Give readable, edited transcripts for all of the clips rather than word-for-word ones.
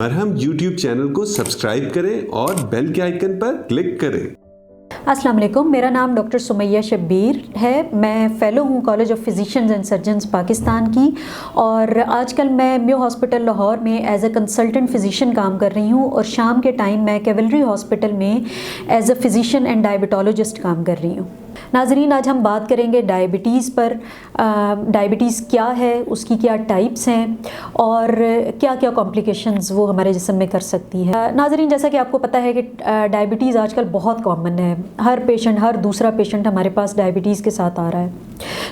मरहम YouTube channel को subscribe करें और बेल के आइकन पर क्लिक करें। अस्सलाम वालेकुम, मेरा नाम डॉक्टर सुमैया शब्बीर है। मैं फ़ेलो हूँ college of physicians and surgeons Pakistan की, और आजकल मैं म्यो हॉस्पिटल लाहौर में एज अ कंसल्टेंट फ़िज़िशियन काम कर रही हूँ, और शाम के टाइम मैं कैवलरी हॉस्पिटल में as a physician and diabetologist काम कर रही हूँ। नाज़रीन, आज हम बात करेंगे डायबिटीज़ पर। डायबिटीज़ क्या है, उसकी क्या टाइप्स हैं और क्या क्या कॉम्प्लिकेशंस वो हमारे जिस्म में कर सकती है। नाज़रीन, जैसा कि आपको पता है कि डायबिटीज़ आजकल बहुत कॉमन है। हर पेशेंट, हर दूसरा पेशेंट हमारे पास डायबिटीज़ के साथ आ रहा है।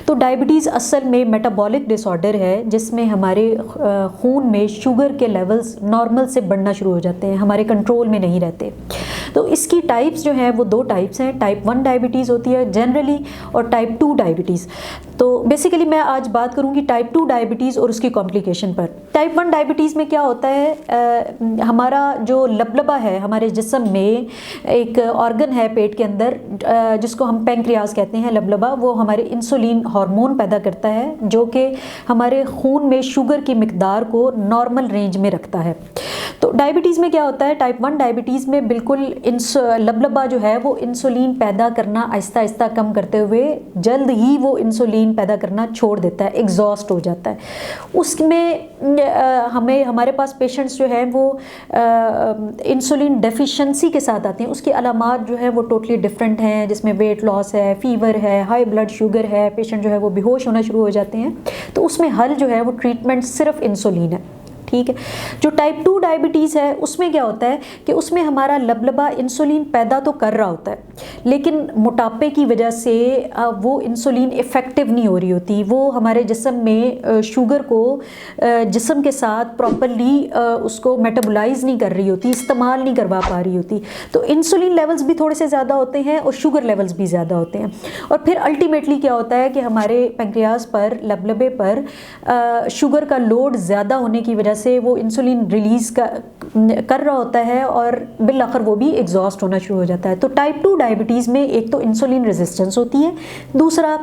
तो डायबिटीज़ असल में मेटाबॉलिक डिसऑर्डर है, जिसमें हमारे खून में शुगर के लेवल्स नॉर्मल से बढ़ना शुरू हो जाते हैं, हमारे कंट्रोल में नहीं रहते। तो इसकी टाइप्स जो हैं वो दो टाइप्स हैं। टाइप 1 डायबिटीज़ होती है जनरली, और टाइप 2 डायबिटीज़। तो बेसिकली मैं आज बात करूंगी टाइप 2 डायबिटीज़ और उसकी कॉम्प्लिकेशन पर। टाइप 1 डायबिटीज़ में क्या होता है, हमारा जो लबलबा है हमारे जिस्म में, एक ऑर्गन है पेट के अंदर जिसको हम पैंक्रियाज कहते हैं, लबलबा, वो हमारे इंसुलिन हार्मोन पैदा करता है जो कि हमारे खून में शुगर की मिकदार को नॉर्मल रेंज में रखता है। तो डायबिटीज़ में क्या होता है, टाइप 1 डायबिटीज़ में बिल्कुल लबलबा जो है वो इंसुलिन पैदा करना आहिस्ता आहिस्ता कम करते हुए जल्द ही वो इंसुलिन पैदा करना छोड़ देता है, एग्जॉस्ट हो जाता है। उसमें हमारे पास पेशेंट्स जो हैं वो इंसुलिन डेफिशिएंसी के साथ आते हैं। उसकी अलामात जो है वो टोटली डिफरेंट हैं, जिसमें वेट लॉस है, फीवर है, हाई ब्लड शुगर है, पेशेंट जो है वो बेहोश होना शुरू हो जाते हैं। तो उसमें हल जो है वो ट्रीटमेंट सिर्फ इंसुलिन है, ठीक है। जो टाइप 2 डायबिटीज़ है उसमें क्या होता है कि उसमें हमारा लबलबा इंसुलिन पैदा तो कर रहा होता है, लेकिन मोटापे की वजह से वो इंसुलिन इफ़ेक्टिव नहीं हो रही होती। वो हमारे जिस्म में शुगर को जिस्म के साथ प्रॉपरली उसको मेटाबोलाइज नहीं कर रही होती, इस्तेमाल नहीं करवा पा रही होती। तो इंसुलिन लेवल्स भी थोड़े से ज़्यादा होते हैं और शुगर लेवल्स भी ज़्यादा होते हैं। और फिर अल्टीमेटली क्या होता है कि हमारे पैंक्रियाज पर, लबलबे पर शुगर का लोड ज़्यादा होने की वजह से वो इंसुलिन रिलीज़ कर रहा होता है और बिल आखिर वो भी एग्जॉस्ट होना शुरू हो जाता है। तो टाइप 2 डायबिटीज़ में एक तो इंसुलिन रेजिस्टेंस होती है, दूसरा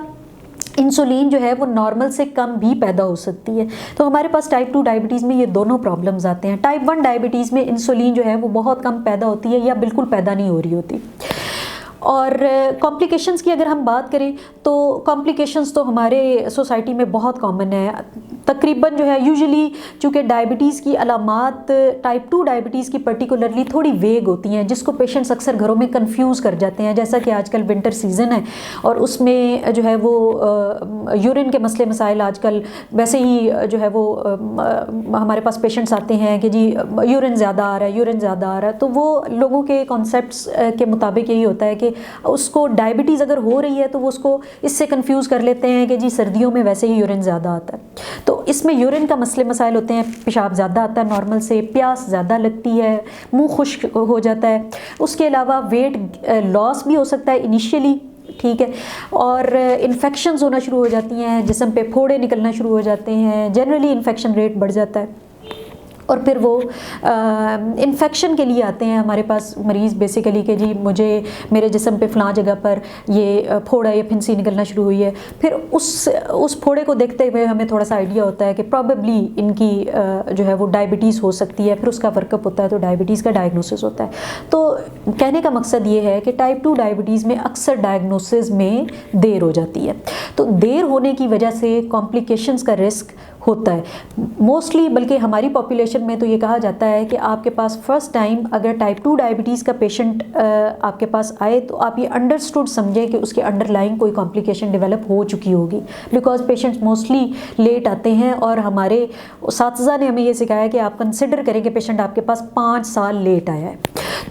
इंसुलिन जो है वो नॉर्मल से कम भी पैदा हो सकती है। तो हमारे पास टाइप 2 डायबिटीज़ में ये दोनों प्रॉब्लम्स आते हैं। टाइप 1 डायबिटीज़ में इंसुलिन जो है वो बहुत कम पैदा होती है या बिल्कुल पैदा नहीं हो रही होती। और कॉम्प्लिकेशंस की अगर हम बात करें तो कॉम्प्लिकेशंस तो हमारे सोसाइटी में बहुत कॉमन है। तकरीबन जो है यूजुअली, चूँकि डायबिटीज़ की अलामात टाइप 2 डायबिटीज़ की पर्टिकुलरली थोड़ी वेग होती हैं, जिसको पेशेंट्स अक्सर घरों में कंफ्यूज कर जाते हैं। जैसा कि आजकल विंटर सीज़न है और उसमें जो है वो यूरिन के मसले मसाइल आजकल वैसे ही जो है वो हमारे पास पेशेंट्स आते हैं कि जी यूरिन ज़्यादा आ रहा है, यूरिन ज़्यादा आ रहा है। तो वो लोगों के कॉन्सेप्ट्स के मुताबिक यही होता है कि उसको डायबिटीज़ अगर हो रही है तो वो उसको इससे कंफ्यूज कर लेते हैं कि जी सर्दियों में वैसे ही यूरिन ज़्यादा आता है। तो इसमें यूरिन का मसले मसाइल होते हैं, पेशाब ज़्यादा आता है नॉर्मल से, प्यास ज़्यादा लगती है, मुंह खुश्क हो जाता है। उसके अलावा वेट लॉस भी हो सकता है इनिशियली, ठीक है। और इन्फेक्शंस होना शुरू हो जाती हैं, जिस्म पे फोड़े निकलना शुरू हो जाते हैं, जनरली इन्फेक्शन रेट बढ़ जाता है। और फिर वो इन्फेक्शन के लिए आते हैं हमारे पास मरीज़ बेसिकली कि जी मुझे मेरे जिस्म पे फ़लाँ जगह पर ये फोड़ा या फिंसी निकलना शुरू हुई है। फिर उस फोड़े को देखते हुए हमें थोड़ा सा आइडिया होता है कि प्रॉबेबली इनकी जो है वो डायबिटीज़ हो सकती है। फिर उसका वर्कअप होता है तो डायबिटीज़ का डायग्नोसिस होता है। तो कहने का मकसद ये है कि टाइप 2 डायबिटीज़ में अक्सर डायग्नोसिस में देर हो जाती है। तो देर होने की वजह से कॉम्प्लिकेशंस का रिस्क होता है मोस्टली। बल्कि हमारी पॉपुलेशन में तो ये कहा जाता है कि आपके पास फर्स्ट टाइम अगर टाइप 2 डायबिटीज़ का पेशेंट आपके पास आए तो आप ये अंडरस्टूड समझें कि उसके अंडरलाइंग कोई कॉम्प्लिकेशन डेवलप हो चुकी होगी, बिकॉज पेशेंट्स मोस्टली लेट आते हैं। और हमारे साथीज़ा ने हमें ये सिखाया कि आप कंसिडर करें कि पेशेंट आपके पास 5 साल लेट आया है,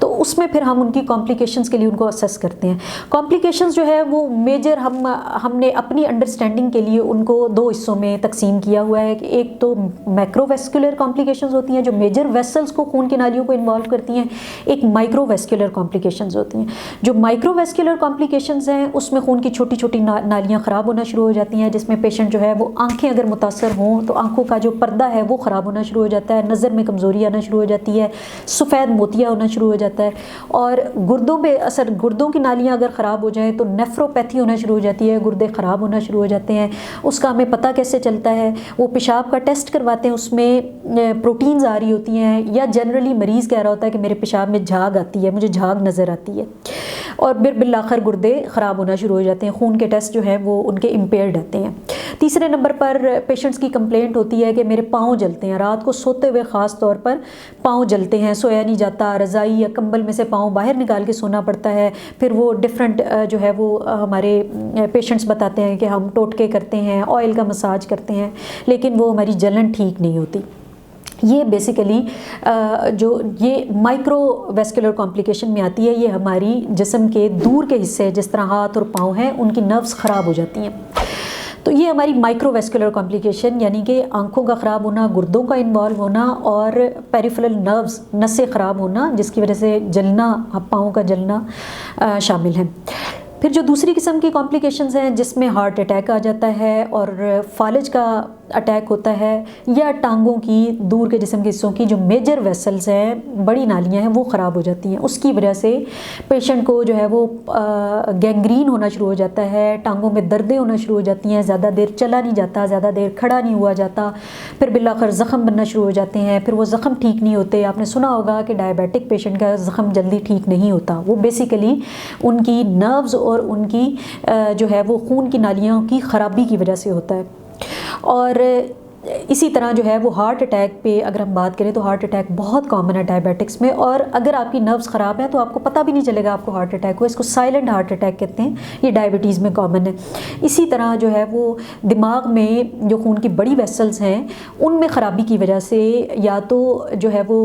तो उसमें फिर हम उनकी कॉम्प्लिकेशंस के लिए उनको असेस करते हैं। कॉम्प्लिकेशंस जो है वो मेजर हमने अपनी अंडरस्टैंडिंग के लिए उनको 2 हिस्सों में तकसीम किया हुआ है कि एक तो मैक्रोवेस्कुलर कॉम्प्लिकेशंस होती हैं जो मेजर वेसल्स को, खून की नालियों को इन्वॉल्व करती हैं, एक माइक्रोवेस्कुलर कॉम्प्लिकेशंस होती हैं। जो माइक्रोवेस्कुलर कॉम्प्लिकेशंस हैं उसमें खून की छोटी छोटी नालियाँ ख़राब होना शुरू हो जाती हैं, जिसमें पेशेंट जो है वो आँखें अगर मुतासर हों तो आँखों का जो पर्दा है वो ख़राब होना शुरू हो जाता है, नज़र में कमज़ोरी आना शुरू हो जाती है, सफ़ेद मोतियाँ होना शुरू हो जाता है। और गुर्दों पे असर, गुर्दों की नालियाँ अगर ख़राब हो जाएँ तो नेफ्रोपैथी होना शुरू हो जाती है, गुर्दे ख़राब होना शुरू हो जाते हैं। उसका हमें पता कैसे चलता है, वो पेशाब का टेस्ट करवाते हैं, उसमें प्रोटीन्स आ रही होती हैं, या जनरली मरीज़ कह रहा होता है कि मेरे पेशाब में झाग आती है, मुझे झाग नज़र आती है, और फिर बिलाखिर गुर्दे ख़राब होना शुरू हो जाते हैं, खून के टेस्ट जो है वो उनके इम्पेयर्ड रहते हैं। तीसरे नंबर पर पेशेंट्स की कंप्लेंट होती है कि मेरे पाँव जलते हैं, रात को सोते हुए ख़ास तौर पर पाँव जलते हैं, सोया नहीं जाता, रज़ाई या कंबल में से पाँव बाहर निकाल के सोना पड़ता है। फिर वो डिफरेंट जो है वो हमारे पेशेंट्स बताते हैं कि हम टोटके करते हैं, ऑयल का मसाज करते हैं, लेकिन वो हमारी जलन ठीक नहीं होती। ये बेसिकली जो ये माइक्रोवेस्कुलर कॉम्प्लिकेशन में आती है, ये हमारी जिस्म के दूर के हिस्से जिस तरह हाथ और पाँव हैं उनकी नर्व्स ख़राब हो जाती हैं। तो ये हमारी माइक्रोवेस्कुलर कॉम्प्लिकेशन, यानी कि आंखों का ख़राब होना, गुर्दों का इन्वॉल्व होना और पेरिफेरल नर्व्स, नसें ख़राब होना, जिसकी वजह से जलना, पाँव का जलना शामिल है। फिर जो दूसरी किस्म की कॉम्प्लिकेशंस हैं जिसमें हार्ट अटैक आ जाता है और फालिज का अटैक होता है, या टांगों की दूर के जिस्म के हिस्सों की जो मेजर वेसल्स हैं, बड़ी नालियां हैं, वो ख़राब हो जाती हैं। उसकी वजह से पेशेंट को जो है वो गैंग्रीन होना शुरू हो जाता है, टांगों में दर्दें होना शुरू हो जाती हैं, ज़्यादा देर चला नहीं जाता, ज़्यादा देर खड़ा नहीं हुआ जाता, फिर बिलाखिर ज़ख़म बनना शुरू हो जाते हैं, फिर वो ज़ख़म ठीक नहीं होते। आपने सुना होगा कि डायबिटिक पेशेंट का ज़ख़म जल्दी ठीक नहीं होता, वो बेसिकली उनकी नर्व्स और उनकी जो है वो खून की नालियों की ख़राबी की वजह से होता है। और इसी तरह जो है वो हार्ट अटैक पे अगर हम बात करें तो हार्ट अटैक बहुत कॉमन है डायबिटिक्स में, और अगर आपकी नर्व्स ख़राब हैं तो आपको पता भी नहीं चलेगा आपको हार्ट अटैक हुआ। इसको साइलेंट हार्ट अटैक कहते हैं, ये डायबिटीज़ में कॉमन है। इसी तरह जो है वो दिमाग में जो खून की बड़ी वेसल्स हैं उनमें ख़राबी की वजह से या तो जो है वो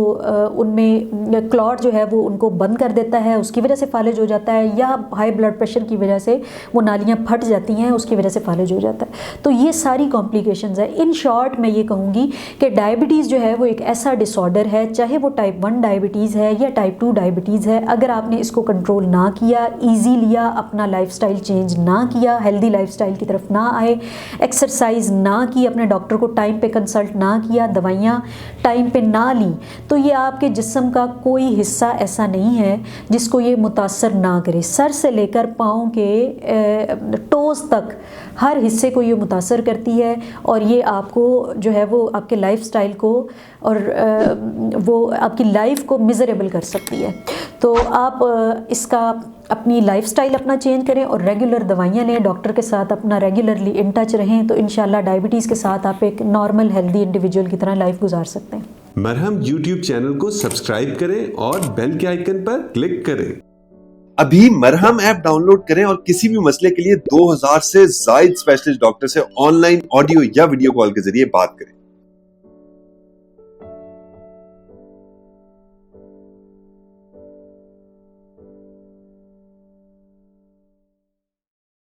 उनमें क्लॉट जो है वो उनको बंद कर देता है, उसकी वजह से फालिज हो जाता है, या हाई ब्लड प्रेशर की वजह से वो नालियाँ फट जाती हैं, उसकी वजह से फालिज हो जाता है। तो ये सारी कॉम्प्लिकेशंस है। इन शॉर्ट मैं ये कहूँगी कि डायबिटीज़ जो है वो एक ऐसा डिसऑर्डर है, चाहे वो टाइप 1 डायबिटीज़ है या टाइप 2 डायबिटीज़ है, अगर आपने इसको कंट्रोल ना किया, ईजी लिया, अपना लाइफस्टाइल चेंज ना किया, हेल्दी लाइफस्टाइल की तरफ ना आए, एक्सरसाइज ना की, अपने डॉक्टर को टाइम पे कंसल्ट ना किया, दवाइयाँ टाइम पे ना ली, तो ये आपके जिस्म का कोई हिस्सा ऐसा नहीं है जिसको ये मुतासर ना करे। सर से लेकर पाँव के टोज़ तक हर हिस्से को ये मुतासर करती है, और ये आपको जो है वो आपके लाइफस्टाइल को और वो आपकी लाइफ को मिज़रेबल कर सकती है। तो आप इसका अपनी लाइफस्टाइल अपना चेंज करें और रेगुलर दवाइयाँ लें, डॉक्टर के साथ अपना रेगुलरली इन टच रहें, तो इंशाल्लाह डायबिटीज़ के साथ आप एक नॉर्मल हेल्दी इंडिविजुअल की तरह लाइफ गुजार सकते हैं। मरहम यूट्यूब चैनल को सब्सक्राइब करें और बेल के आइकन पर क्लिक करें। अभी मरहम ऐप डाउनलोड करें और किसी भी मसले के लिए 2000 से ज्यादा स्पेशलिस्ट डॉक्टर से ऑनलाइन ऑडियो या वीडियो कॉल के जरिए बात करें।